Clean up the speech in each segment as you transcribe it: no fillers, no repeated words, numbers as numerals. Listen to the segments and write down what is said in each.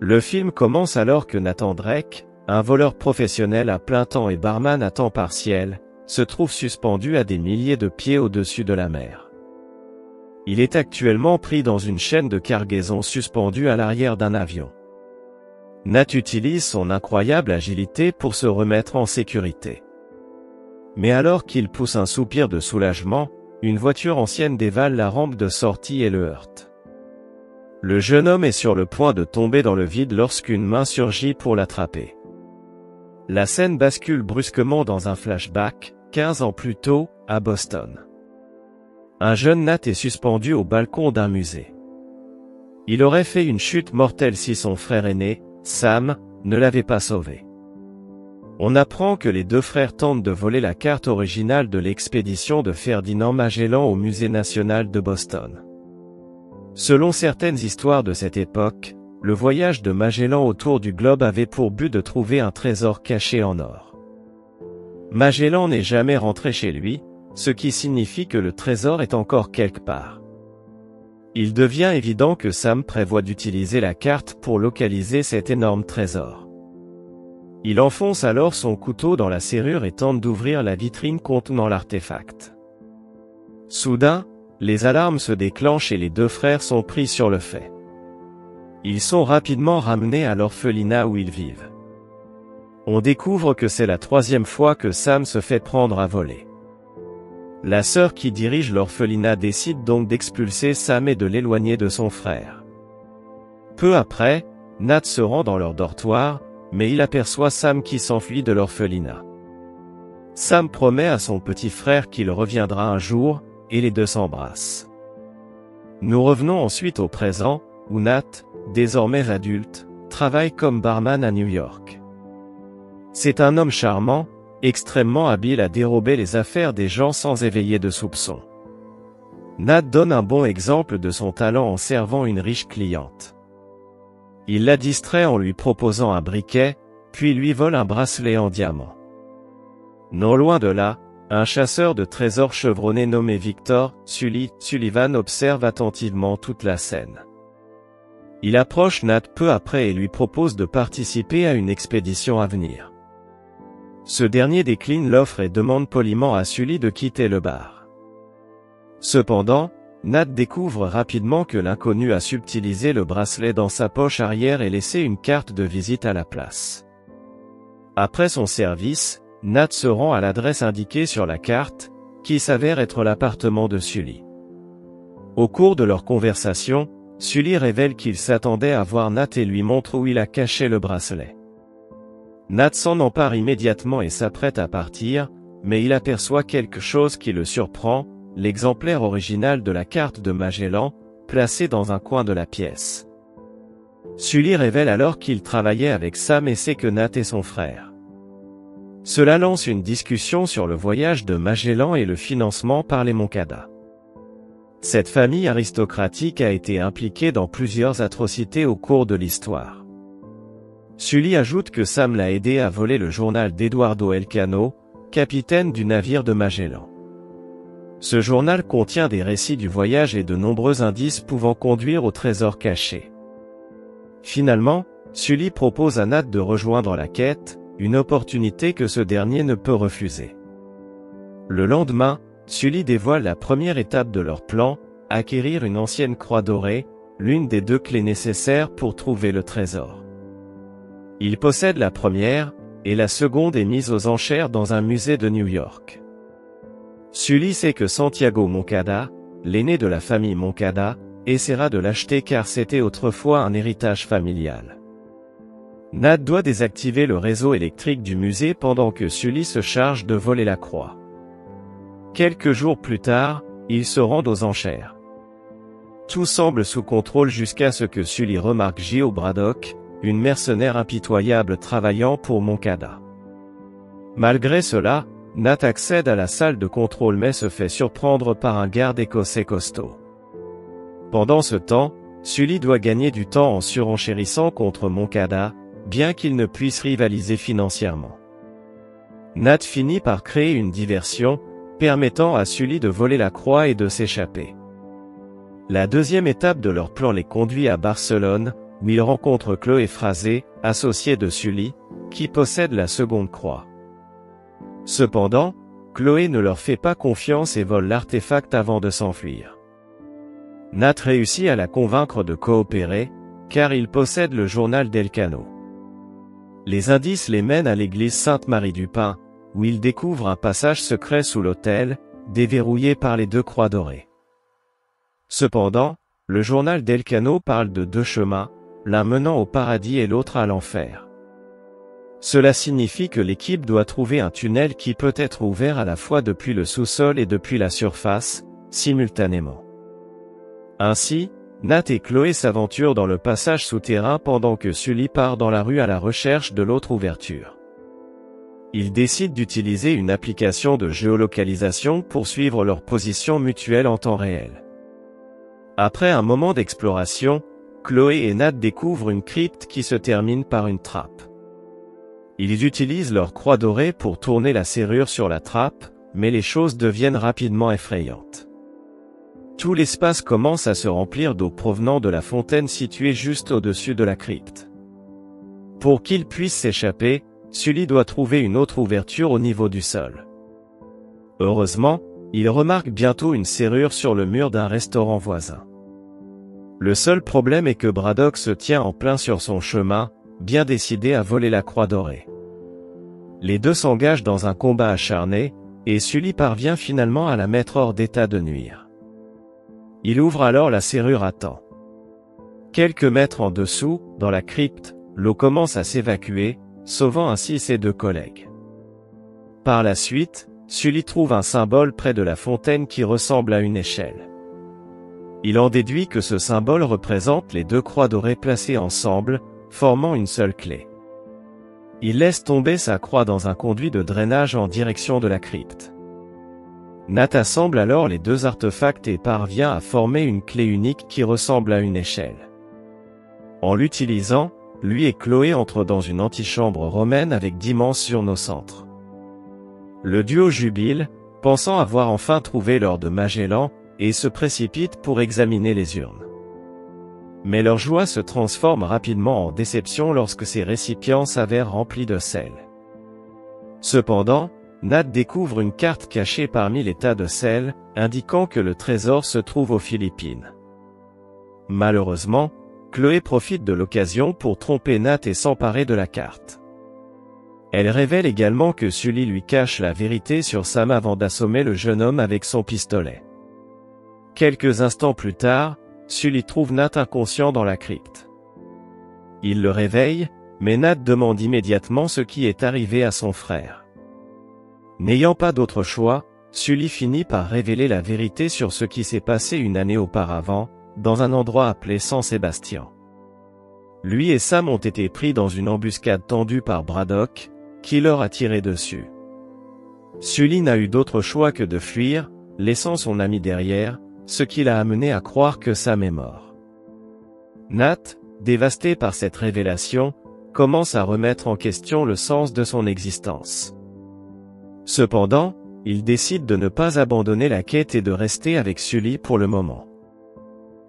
Le film commence alors que Nathan Drake, un voleur professionnel à plein temps et barman à temps partiel, se trouve suspendu à des milliers de pieds au-dessus de la mer. Il est actuellement pris dans une chaîne de cargaison suspendue à l'arrière d'un avion. Nat utilise son incroyable agilité pour se remettre en sécurité. Mais alors qu'il pousse un soupir de soulagement, une voiture ancienne dévale la rampe de sortie et le heurte. Le jeune homme est sur le point de tomber dans le vide lorsqu'une main surgit pour l'attraper. La scène bascule brusquement dans un flashback, 15 ans plus tôt, à Boston. Un jeune Nat est suspendu au balcon d'un musée. Il aurait fait une chute mortelle si son frère aîné, Sam, ne l'avait pas sauvé. On apprend que les deux frères tentent de voler la carte originale de l'expédition de Ferdinand Magellan au Musée national de Boston. Selon certaines histoires de cette époque, le voyage de Magellan autour du globe avait pour but de trouver un trésor caché en or. Magellan n'est jamais rentré chez lui, ce qui signifie que le trésor est encore quelque part. Il devient évident que Sam prévoit d'utiliser la carte pour localiser cet énorme trésor. Il enfonce alors son couteau dans la serrure et tente d'ouvrir la vitrine contenant l'artefact. Soudain, les alarmes se déclenchent et les deux frères sont pris sur le fait. Ils sont rapidement ramenés à l'orphelinat où ils vivent. On découvre que c'est la 3e fois que Sam se fait prendre à voler. La sœur qui dirige l'orphelinat décide donc d'expulser Sam et de l'éloigner de son frère. Peu après, Nat se rend dans leur dortoir, mais il aperçoit Sam qui s'enfuit de l'orphelinat. Sam promet à son petit frère qu'il reviendra un jour, et les deux s'embrassent. Nous revenons ensuite au présent, où Nat, désormais adulte, travaille comme barman à New York. C'est un homme charmant, extrêmement habile à dérober les affaires des gens sans éveiller de soupçons. Nat donne un bon exemple de son talent en servant une riche cliente. Il la distrait en lui proposant un briquet, puis lui vole un bracelet en diamant. Non loin de là, un chasseur de trésors chevronné nommé Victor Sullivan observe attentivement toute la scène. Il approche Nat peu après et lui propose de participer à une expédition à venir. Ce dernier décline l'offre et demande poliment à Sully de quitter le bar. Cependant, Nat découvre rapidement que l'inconnu a subtilisé le bracelet dans sa poche arrière et laissé une carte de visite à la place. Après son service, Nat se rend à l'adresse indiquée sur la carte, qui s'avère être l'appartement de Sully. Au cours de leur conversation, Sully révèle qu'il s'attendait à voir Nat et lui montre où il a caché le bracelet. Nat s'en empare immédiatement et s'apprête à partir, mais il aperçoit quelque chose qui le surprend, l'exemplaire original de la carte de Magellan, placé dans un coin de la pièce. Sully révèle alors qu'il travaillait avec Sam et sait que Nat est son frère. Cela lance une discussion sur le voyage de Magellan et le financement par les Moncada. Cette famille aristocratique a été impliquée dans plusieurs atrocités au cours de l'histoire. Sully ajoute que Sam l'a aidé à voler le journal d'Eduardo Elcano, capitaine du navire de Magellan. Ce journal contient des récits du voyage et de nombreux indices pouvant conduire au trésor caché. Finalement, Sully propose à Nat de rejoindre la quête, une opportunité que ce dernier ne peut refuser. Le lendemain, Sully dévoile la première étape de leur plan, acquérir une ancienne croix dorée, l'une des 2 clés nécessaires pour trouver le trésor. Il possède la première, et la seconde est mise aux enchères dans un musée de New York. Sully sait que Santiago Moncada, l'aîné de la famille Moncada, essaiera de l'acheter car c'était autrefois un héritage familial. Nat doit désactiver le réseau électrique du musée pendant que Sully se charge de voler la croix. Quelques jours plus tard, ils se rendent aux enchères. Tout semble sous contrôle jusqu'à ce que Sully remarque Gio Braddock, une mercenaire impitoyable travaillant pour Moncada. Malgré cela, Nat accède à la salle de contrôle mais se fait surprendre par un garde écossais costaud. Pendant ce temps, Sully doit gagner du temps en surenchérissant contre Moncada, bien qu'il ne puisse rivaliser financièrement. Nat finit par créer une diversion, permettant à Sully de voler la croix et de s'échapper. La deuxième étape de leur plan les conduit à Barcelone, où il rencontre Chloé Frazé, associée de Sully, qui possède la seconde croix. Cependant, Chloé ne leur fait pas confiance et vole l'artefact avant de s'enfuir. Nat réussit à la convaincre de coopérer, car il possède le journal d'Elcano. Les indices les mènent à l'église Sainte-Marie-du-Pin, où il découvre un passage secret sous l'autel, déverrouillé par les deux croix dorées. Cependant, le journal d'Elcano parle de deux chemins, l'un menant au paradis et l'autre à l'enfer. Cela signifie que l'équipe doit trouver un tunnel qui peut être ouvert à la fois depuis le sous-sol et depuis la surface, simultanément. Ainsi, Nat et Chloé s'aventurent dans le passage souterrain pendant que Sully part dans la rue à la recherche de l'autre ouverture. Ils décident d'utiliser une application de géolocalisation pour suivre leur position mutuelle en temps réel. Après un moment d'exploration, Chloé et Nat découvrent une crypte qui se termine par une trappe. Ils utilisent leur croix dorée pour tourner la serrure sur la trappe, mais les choses deviennent rapidement effrayantes. Tout l'espace commence à se remplir d'eau provenant de la fontaine située juste au-dessus de la crypte. Pour qu'ils puissent s'échapper, Sully doit trouver une autre ouverture au niveau du sol. Heureusement, il remarque bientôt une serrure sur le mur d'un restaurant voisin. Le seul problème est que Braddock se tient en plein sur son chemin, bien décidé à voler la croix dorée. Les deux s'engagent dans un combat acharné, et Sully parvient finalement à la mettre hors d'état de nuire. Il ouvre alors la serrure à temps. Quelques mètres en dessous, dans la crypte, l'eau commence à s'évacuer, sauvant ainsi ses deux collègues. Par la suite, Sully trouve un symbole près de la fontaine qui ressemble à une échelle. Il en déduit que ce symbole représente les deux croix dorées placées ensemble, formant une seule clé. Il laisse tomber sa croix dans un conduit de drainage en direction de la crypte. Nat assemble alors les deux artefacts et parvient à former une clé unique qui ressemble à une échelle. En l'utilisant, lui et Chloé entrent dans une antichambre romaine avec d'immenses urnes au centre. Le duo jubile, pensant avoir enfin trouvé l'or de Magellan, et se précipite pour examiner les urnes. Mais leur joie se transforme rapidement en déception lorsque ces récipients s'avèrent remplis de sel. Cependant, Nat découvre une carte cachée parmi les tas de sel, indiquant que le trésor se trouve aux Philippines. Malheureusement, Chloé profite de l'occasion pour tromper Nat et s'emparer de la carte. Elle révèle également que Sully lui cache la vérité sur Sam avant d'assommer le jeune homme avec son pistolet. Quelques instants plus tard, Sully trouve Nat inconscient dans la crypte. Il le réveille, mais Nat demande immédiatement ce qui est arrivé à son frère. N'ayant pas d'autre choix, Sully finit par révéler la vérité sur ce qui s'est passé une année auparavant, dans un endroit appelé San Sébastien. Lui et Sam ont été pris dans une embuscade tendue par Braddock, qui leur a tiré dessus. Sully n'a eu d'autre choix que de fuir, laissant son ami derrière, ce qui l'a amené à croire que Sam est mort. Nat, dévasté par cette révélation, commence à remettre en question le sens de son existence. Cependant, il décide de ne pas abandonner la quête et de rester avec Sully pour le moment.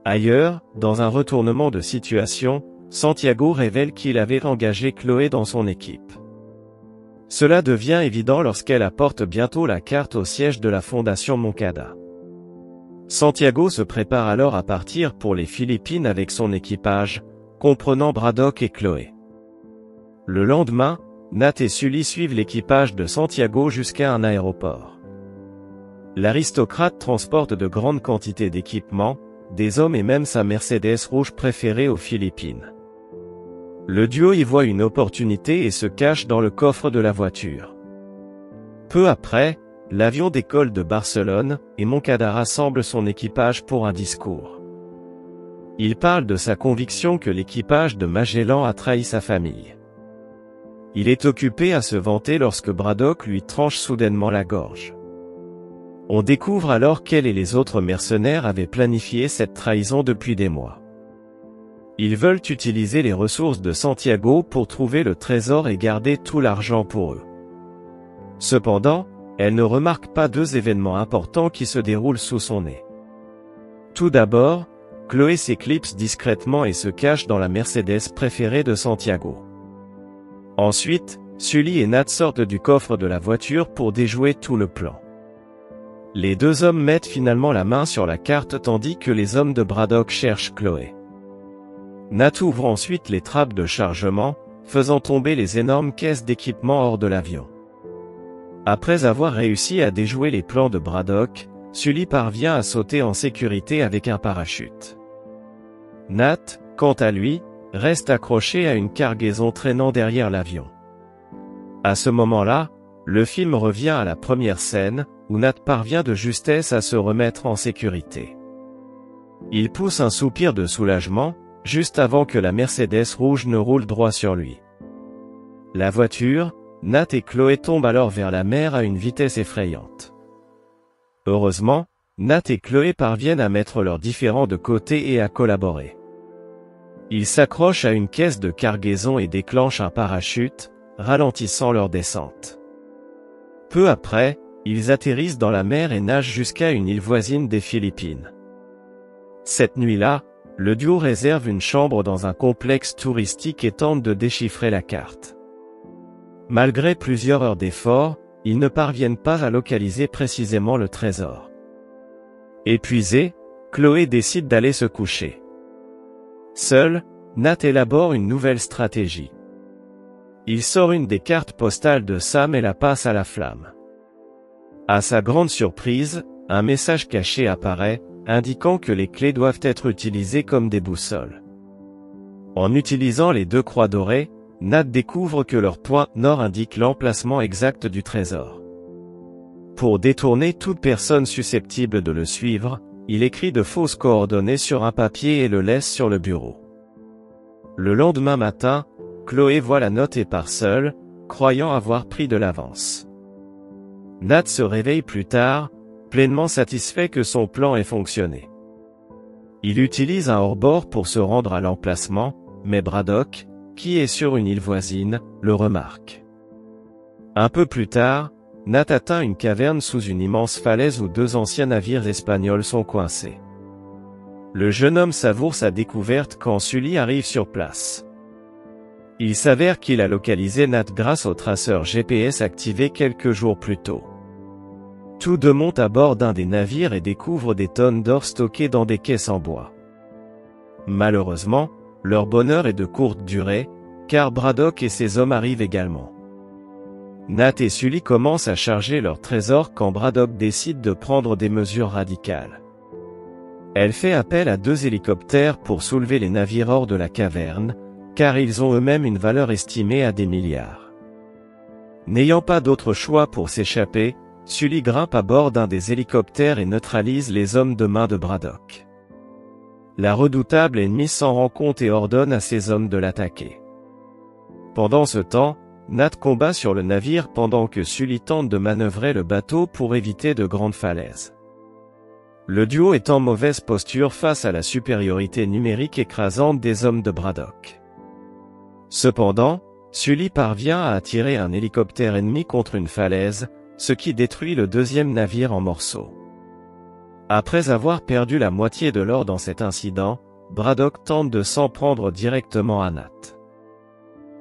Ailleurs, dans un retournement de situation, Santiago révèle qu'il avait engagé Chloé dans son équipe. Cela devient évident lorsqu'elle apporte bientôt la carte au siège de la Fondation Moncada. Santiago se prépare alors à partir pour les Philippines avec son équipage, comprenant Braddock et Chloé. Le lendemain, Nat et Sully suivent l'équipage de Santiago jusqu'à un aéroport. L'aristocrate transporte de grandes quantités d'équipements, des hommes et même sa Mercedes rouge préférée aux Philippines. Le duo y voit une opportunité et se cache dans le coffre de la voiture. Peu après, l'avion décolle de Barcelone, et Moncada rassemble son équipage pour un discours. Il parle de sa conviction que l'équipage de Magellan a trahi sa famille. Il est occupé à se vanter lorsque Braddock lui tranche soudainement la gorge. On découvre alors qu'elle et les autres mercenaires avaient planifié cette trahison depuis des mois. Ils veulent utiliser les ressources de Santiago pour trouver le trésor et garder tout l'argent pour eux. Cependant, elle ne remarque pas deux événements importants qui se déroulent sous son nez. Tout d'abord, Chloé s'éclipse discrètement et se cache dans la Mercedes préférée de Santiago. Ensuite, Sully et Nat sortent du coffre de la voiture pour déjouer tout le plan. Les deux hommes mettent finalement la main sur la carte tandis que les hommes de Braddock cherchent Chloé. Nat ouvre ensuite les trappes de chargement, faisant tomber les énormes caisses d'équipement hors de l'avion. Après avoir réussi à déjouer les plans de Braddock, Sully parvient à sauter en sécurité avec un parachute. Nat, quant à lui, reste accroché à une cargaison traînant derrière l'avion. À ce moment-là, le film revient à la première scène, où Nat parvient de justesse à se remettre en sécurité. Il pousse un soupir de soulagement, juste avant que la Mercedes rouge ne roule droit sur lui. La voiture, Nat et Chloé tombent alors vers la mer à une vitesse effrayante. Heureusement, Nat et Chloé parviennent à mettre leurs différends de côté et à collaborer. Ils s'accrochent à une caisse de cargaison et déclenchent un parachute, ralentissant leur descente. Peu après, ils atterrissent dans la mer et nagent jusqu'à une île voisine des Philippines. Cette nuit-là, le duo réserve une chambre dans un complexe touristique et tente de déchiffrer la carte. Malgré plusieurs heures d'efforts, ils ne parviennent pas à localiser précisément le trésor. Épuisée, Chloé décide d'aller se coucher. Seul, Nat élabore une nouvelle stratégie. Il sort une des cartes postales de Sam et la passe à la flamme. À sa grande surprise, un message caché apparaît, indiquant que les clés doivent être utilisées comme des boussoles. En utilisant les deux croix dorées, Nat découvre que leur point nord indique l'emplacement exact du trésor. Pour détourner toute personne susceptible de le suivre, il écrit de fausses coordonnées sur un papier et le laisse sur le bureau. Le lendemain matin, Chloé voit la note et part seule, croyant avoir pris de l'avance. Nat se réveille plus tard, pleinement satisfait que son plan ait fonctionné. Il utilise un hors-bord pour se rendre à l'emplacement, mais Braddock, qui est sur une île voisine, le remarque. Un peu plus tard, Nat atteint une caverne sous une immense falaise où deux anciens navires espagnols sont coincés. Le jeune homme savoure sa découverte quand Sully arrive sur place. Il s'avère qu'il a localisé Nat grâce au traceur GPS activé quelques jours plus tôt. Tous deux montent à bord d'un des navires et découvrent des tonnes d'or stockées dans des caisses en bois. Malheureusement, leur bonheur est de courte durée, car Braddock et ses hommes arrivent également. Nat et Sully commencent à charger leur trésor quand Braddock décide de prendre des mesures radicales. Elle fait appel à deux hélicoptères pour soulever les navires hors de la caverne, car ils ont eux-mêmes une valeur estimée à des milliards. N'ayant pas d'autre choix pour s'échapper, Sully grimpe à bord d'un des hélicoptères et neutralise les hommes de main de Braddock. La redoutable ennemie s'en rend compte et ordonne à ses hommes de l'attaquer. Pendant ce temps, Nat combat sur le navire pendant que Sully tente de manœuvrer le bateau pour éviter de grandes falaises. Le duo est en mauvaise posture face à la supériorité numérique écrasante des hommes de Braddock. Cependant, Sully parvient à attirer un hélicoptère ennemi contre une falaise, ce qui détruit le deuxième navire en morceaux. Après avoir perdu la moitié de l'or dans cet incident, Braddock tente de s'en prendre directement à Nat.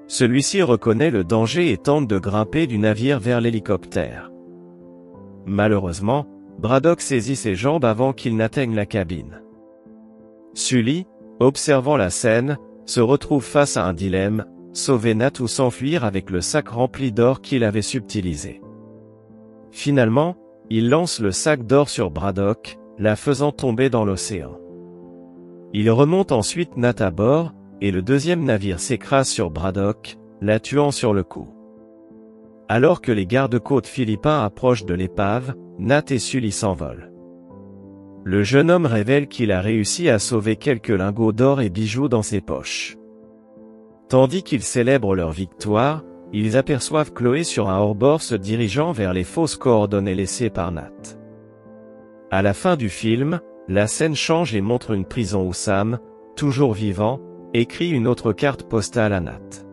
Celui-ci reconnaît le danger et tente de grimper du navire vers l'hélicoptère. Malheureusement, Braddock saisit ses jambes avant qu'il n'atteigne la cabine. Sully, observant la scène, se retrouve face à un dilemme, sauver Nat ou s'enfuir avec le sac rempli d'or qu'il avait subtilisé. Finalement, il lance le sac d'or sur Braddock, la faisant tomber dans l'océan. Il remonte ensuite Nat à bord, et le deuxième navire s'écrase sur Braddock, la tuant sur le coup. Alors que les gardes-côtes philippins approchent de l'épave, Nat et Sully s'envolent. Le jeune homme révèle qu'il a réussi à sauver quelques lingots d'or et bijoux dans ses poches. Tandis qu'ils célèbrent leur victoire, ils aperçoivent Chloé sur un hors-bord se dirigeant vers les fausses coordonnées laissées par Nat. À la fin du film, la scène change et montre une prison où Sam, toujours vivant, écrit une autre carte postale à Nat.